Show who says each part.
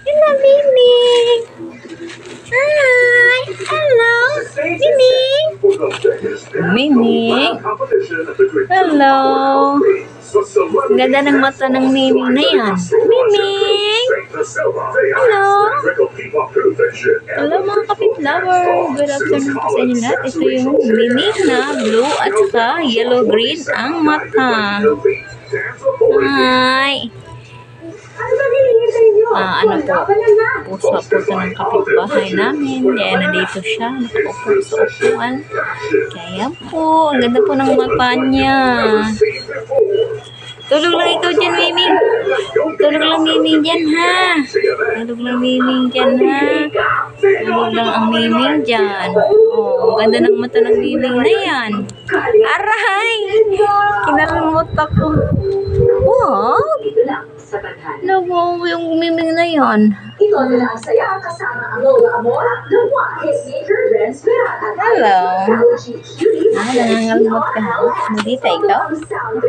Speaker 1: Hello, Miming. Hi. Hello, Miming. Miming. Hello. Ganda ng mata ng Miming na yan. Miming. Hello. Hello mga kapitlover. Good afternoon po sa inyo lahat. Ito yung Miming na blue at saka yellow-green ang mata. Hi. Ano po, pusa-pusa ng kapitbahay namin. Kaya nandito siya, nakaupo sa upuan. Kaya po, ang ganda po ng mata niya. Tulog lang ikaw dyan, Miming. Tulog lang, Miming, dyan, ha. Tulog lang, Miming, dyan, ha. Tulog lang ang Miming dyan. Oh, ang ganda ng mata ng Miming na yan. Aray! Kinalmot ako. Wow! Nawaw yung Miming na yan.
Speaker 2: Ito nila ang saya kasama ang Lola Amor, Gawa, Hitmaker, Renz Berat, at
Speaker 1: Hello.
Speaker 2: Galaxy Cutie,
Speaker 1: Nangangalmot ka. Nandito ikaw?
Speaker 2: ang sound